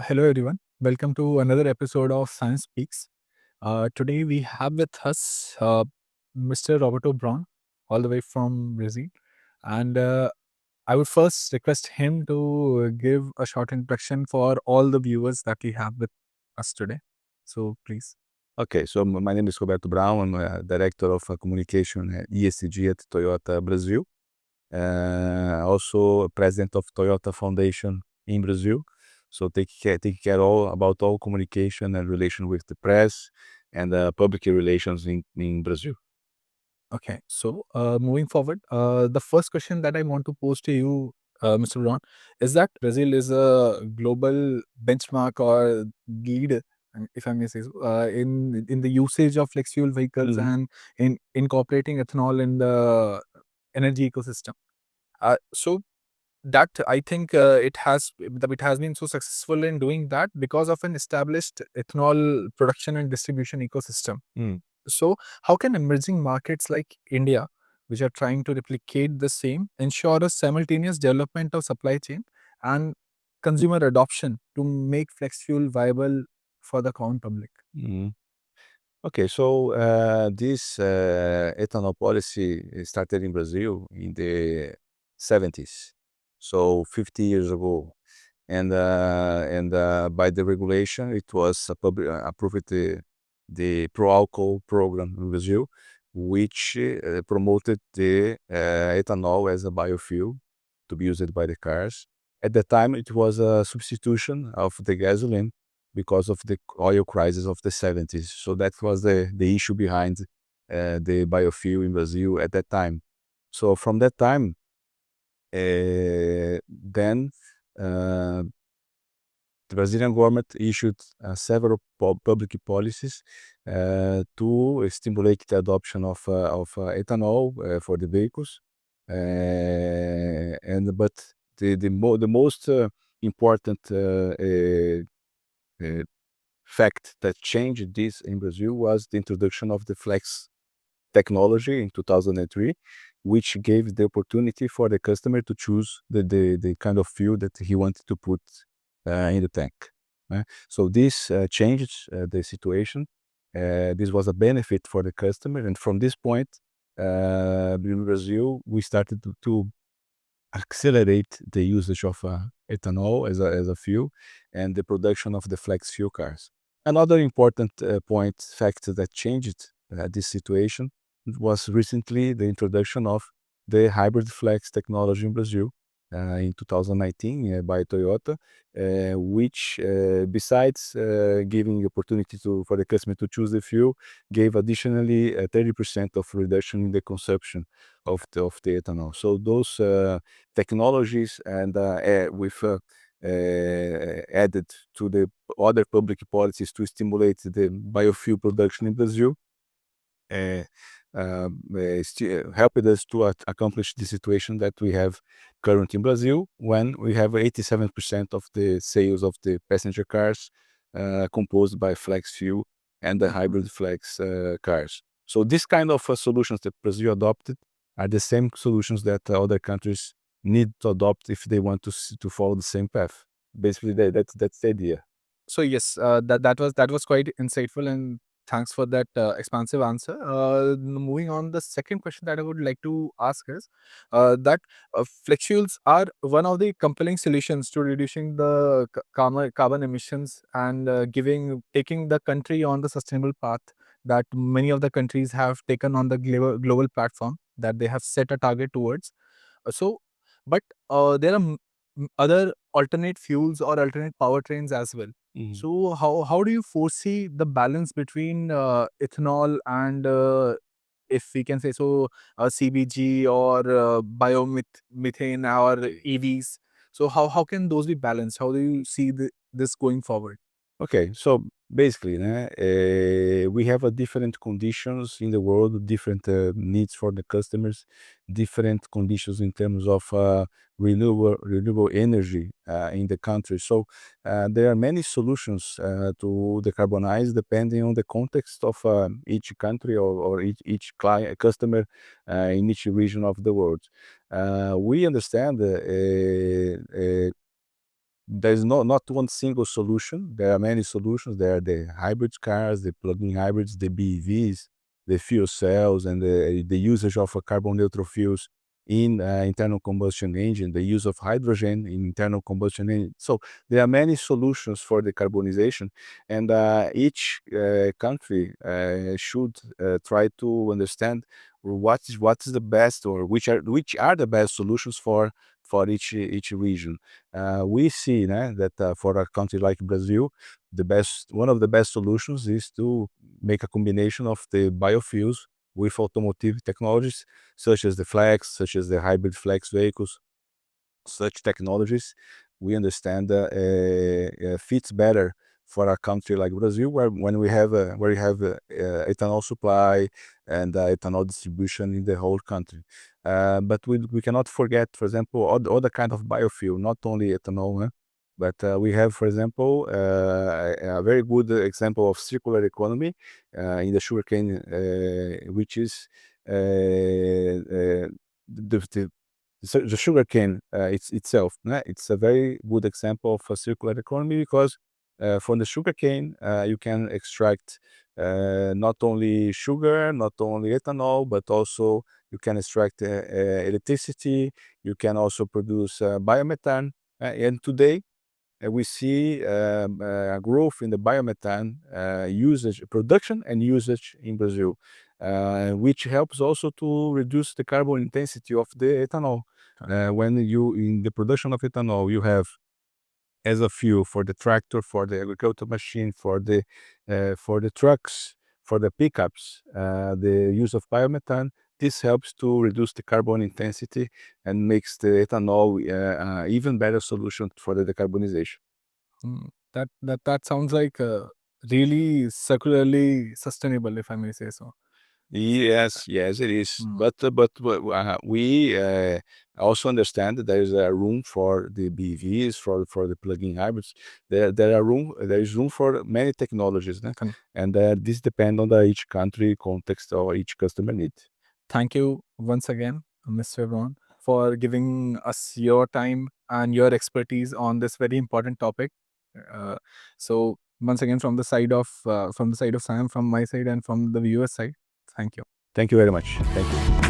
hello everyone. Welcome to another episode of SIAM Speaks. Today we have with us Mr. Roberto Braun, all the way from Brazil. And I would first request him to give a short introduction for all the viewers that we have with us today. So please. Okay, so my name is Roberto Braun. I'm Director of Communication ESG at Toyota Brazil. Also President of Toyota Foundation in Brazil. So take care about all communication and relation with the press and public relations in Brazil. Okay, so moving forward, the first question that I want to pose to you, Mr. Ron, is that Brazil is a global benchmark or lead, if I may say so, in the usage of flex fuel vehicles and in incorporating ethanol in the energy ecosystem. So that I think it has been so successful in doing that because of an established ethanol production and distribution ecosystem. Mm. So, how can emerging markets like India, which are trying to replicate the same, ensure a simultaneous development of supply chain and consumer adoption to make flex fuel viable for the common public? Mm. Okay, so this ethanol policy started in Brazil in the 70s, so 50 years ago. And by the regulation, it was approved the pro-alcohol program in Brazil, which promoted the ethanol as a biofuel to be used by the cars. At the time, it was a substitution of the gasoline because of the oil crisis of the 70s. So that was the issue behind the biofuel in Brazil at that time. So from that time, then uh, the Brazilian government issued several public policies to stimulate the adoption of ethanol for the vehicles. But the most important fact that changed this in Brazil was the introduction of the flex technology in 2003, which gave the opportunity for the customer to choose the kind of fuel that he wanted to put in the tank. So this changed the situation. This was a benefit for the customer, and from this point, in Brazil, we started to accelerate the usage of ethanol as a fuel and the production of the flex fuel cars. Another important fact that changed this situation was recently the introduction of the hybrid flex technology in Brazil in 2019 by Toyota, which besides giving opportunity for the customer to choose the fuel, gave additionally 30% of reduction in the consumption of the ethanol. So those technologies and with added to the other public policies to stimulate the biofuel production in Brazil, helped us to accomplish the situation that we have currently in Brazil, when we have 87% of the sales of the passenger cars composed by flex fuel and the hybrid flex cars. So this kind of solutions that Brazil adopted are the same solutions that other countries need to adopt if they want to follow the same path. Basically, that's the idea. So yes, that was quite insightful, and thanks for that expansive answer. Moving on, the second question that I would like to ask is that flex fuels are one of the compelling solutions to reducing the carbon emissions and taking the country on the sustainable path that many of the countries have taken on the global platform that they have set a target towards. So, but there are other alternate fuels or alternate powertrains as well. Mhm. So, how do you foresee the balance between ethanol and, if we can say so, CBG or biomethane or EVs? So, how can those be balanced? How do you see this going forward? Okay, so basically, we have a different conditions in the world, different needs for the customers, different conditions in terms of renewable energy in the country. So there are many solutions to decarbonize depending on the context of each country or each client, customer in each region of the world. We understand there's not one single solution. There are many solutions. There are the hybrid cars, the plug-in hybrids, the BEVs, the fuel cells, and the usage of carbon neutral fuels in internal combustion engine, the use of hydrogen in internal combustion engine. So there are many solutions for decarbonization, and each country should try to understand what is the best, or which are the best solutions for each region. We see that for a country like Brazil, one of the best solutions is to make a combination of the biofuels with automotive technologies, such as the flex, such as the hybrid flex vehicles. Such technologies, we understand, fits better for a country like Brazil, where we have ethanol supply and ethanol distribution in the whole country. But we cannot forget, for example, other kind of biofuel, not only ethanol, but we have, for example, a very good example of circular economy in the sugarcane, which is the sugarcane itself. It's a very good example of a circular economy, because from the sugarcane you can extract not only sugar, not only ethanol, but also you can extract electricity. You can also produce biomethane. And today we see a growth in the biomethane usage, production and usage in Brazil, which helps also to reduce the carbon intensity of the ethanol. When you, in the production of ethanol, you have as a fuel for the tractor, for the agricultural machine, for the trucks, for the pickups, the use of biomethane. This helps to reduce the carbon intensity and makes the ethanol even better solution for the decarbonization. That sounds like really circularly sustainable, if I may say so. Yes, yes, it is. Mm. But we also understand that there is a room for the BEVs, for the plug-in hybrids. There is room for many technologies, né? Con- And this depends on each country context or each customer need. Thank you once again, Mr. Braun, for giving us your time and your expertise on this very important topic. Uh, so once again, from the side of Sam, from my side, and from the viewer side, thank you. Thank you very much. Thank you.